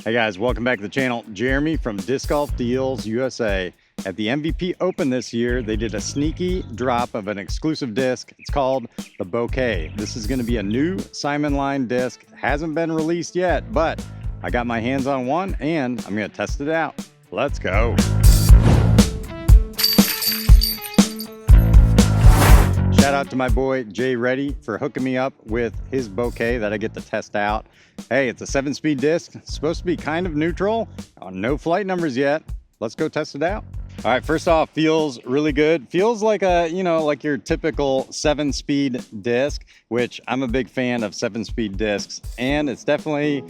Hey guys, welcome back to the channel. Jeremy from Disc Golf Deals USA. At the MVP Open this year, they did a sneaky drop of an exclusive disc. It's called the Bokeh. This is going to be a new Simon line disc. Hasn't been released yet, but I got my hands on one and I'm going to test it out. Let's go. Shout out to my boy Jay Reddy for hooking me up with his Bokeh that I get to test out. Hey, it's a 7-speed disc. It's supposed to be kind of neutral. No flight numbers yet. Let's go test it out. All right, first off, feels really good. Feels like a, like your typical 7-speed disc, which I'm a big fan of 7-speed discs. And it's definitely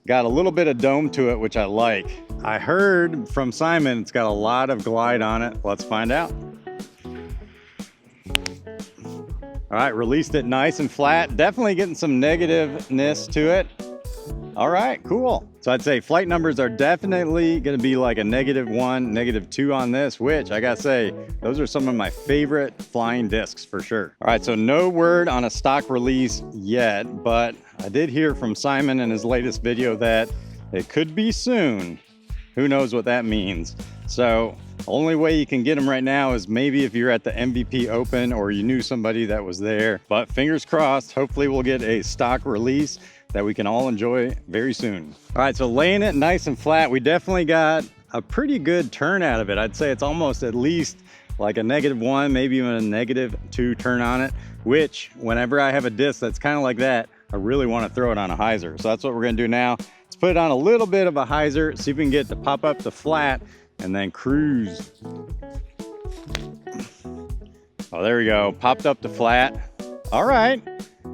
got a little bit of dome to it, which I like. I heard from Simon it's got a lot of glide on it. Let's find out. All right, released it nice and flat. Definitely getting some negativeness to it. All right, cool. So I'd say flight numbers are definitely gonna be like a -1, -2 on this, which I gotta say, those are some of my favorite flying discs for sure. All right, so no word on a stock release yet, but I did hear from Simon in his latest video that it could be soon. Who knows what that means? So only way you can get them right now is maybe if you're at the MVP Open or you knew somebody that was there. But fingers crossed, hopefully we'll get a stock release that we can all enjoy very soon. All right, so laying it nice and flat, we definitely got a pretty good turn out of it. I'd say it's almost at least like a -1, maybe even a -2 turn on it, which whenever I have a disc that's kind of like that, I really want to throw it on a Hyzer. So that's what we're gonna do now. Let's put it on a little bit of a Hyzer, see if we can get it to pop up to flat and then cruise. Oh, there we go, popped up to flat. All right,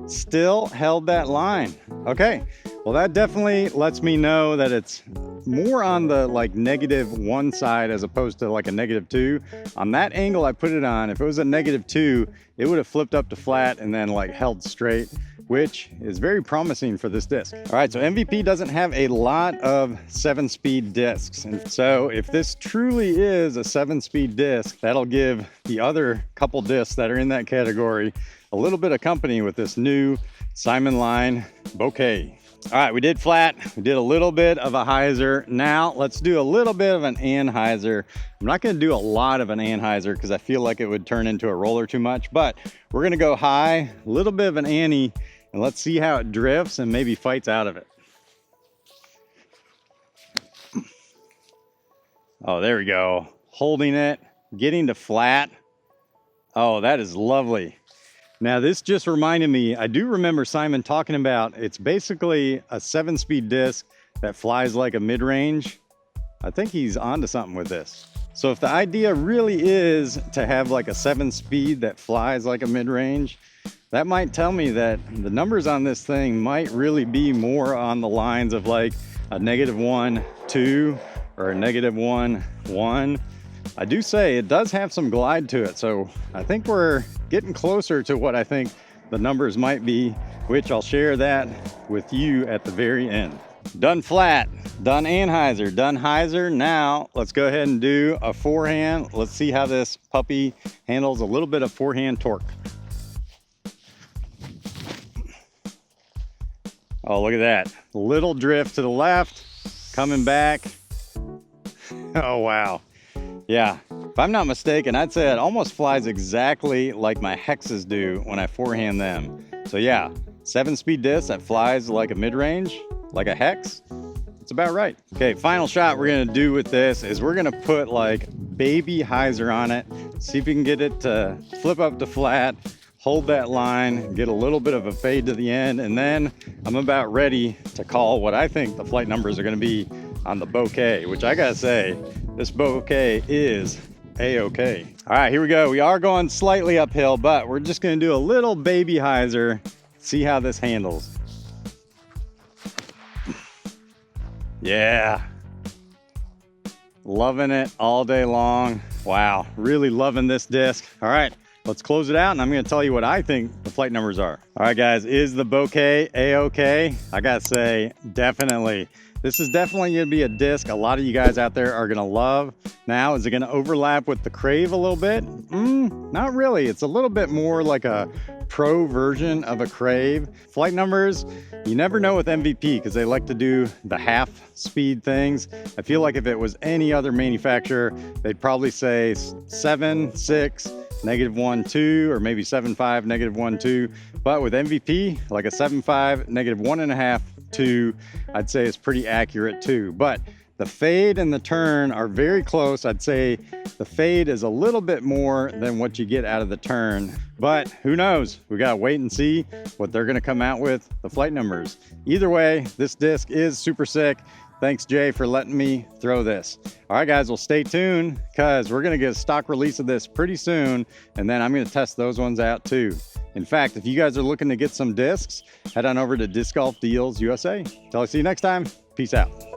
still held that line. Okay, well that definitely lets me know that it's more on the like -1 side as opposed to like a -2. On that angle I put it on, if it was a -2, it would have flipped up to flat and then like held straight, which is very promising for this disc. All right, so MVP doesn't have a lot of 7-speed discs. And so if this truly is a 7-speed disc, that'll give the other couple discs that are in that category a little bit of company with this new Simon line Bokeh. All right, we did flat, we did a little bit of a Hyzer. Now let's do a little bit of an Anhyzer. I'm not gonna do a lot of an Anhyzer because I feel like it would turn into a roller too much, but we're gonna go high, a little bit of an Annie, and let's see how it drifts and maybe fights out of it. Oh, there we go. Holding it, getting to flat. Oh, that is lovely. Now this just reminded me, I do remember Simon talking about, it's basically a 7-speed disc that flies like a mid-range. I think he's onto something with this. So if the idea really is to have like a 7-speed that flies like a mid-range, that might tell me that the numbers on this thing might really be more on the lines of like a -1, 2 or a -1, 1. I do say it does have some glide to it, so I think we're getting closer to what I think the numbers might be, which I'll share that with you at the very end. Done flat, done Anhyzer, done Hyzer. Now let's go ahead and do a forehand. Let's see how this puppy handles a little bit of forehand torque. Oh, look at that. Little drift to the left, coming back. Oh, wow. Yeah, if I'm not mistaken, I'd say it almost flies exactly like my hexes do when I forehand them. So yeah, 7-speed disc that flies like a mid-range, like a hex. It's about right. Okay, final shot we're gonna do with this is we're gonna put like baby Hyzer on it, see if we can get it to flip up to flat, hold that line, get a little bit of a fade to the end, and then I'm about ready to call what I think the flight numbers are gonna be on the Bokeh, which I gotta say, this Bokeh is A-okay. All right, here we go. We are going slightly uphill, but we're just gonna do a little baby Hyzer, see how this handles. Yeah. Loving it all day long. Wow, really loving this disc. All right, let's close it out and I'm gonna tell you what I think the flight numbers are. All right guys, is the Bokeh A-okay? I gotta say, definitely. This is definitely gonna be a disc a lot of you guys out there are gonna love. Now, is it gonna overlap with the Crave a little bit? Not really. It's a little bit more like a pro version of a Crave. Flight numbers, you never know with MVP because they like to do the half speed things. I feel like if it was any other manufacturer, they'd probably say 7, 6, -1, 2, or maybe 7.5, -1, 2. But with MVP, like a 7.5, -1.5, 2, I'd say it's pretty accurate too. But the fade and the turn are very close. I'd say the fade is a little bit more than what you get out of the turn, but who knows? We gotta wait and see what they're gonna come out with, the flight numbers. Either way, this disc is super sick. Thanks, Jay, for letting me throw this. All right, guys, well, stay tuned because we're gonna get a stock release of this pretty soon, and then I'm gonna test those ones out too. In fact, if you guys are looking to get some discs, head on over to Disc Golf Deals USA. Till I see you next time, peace out.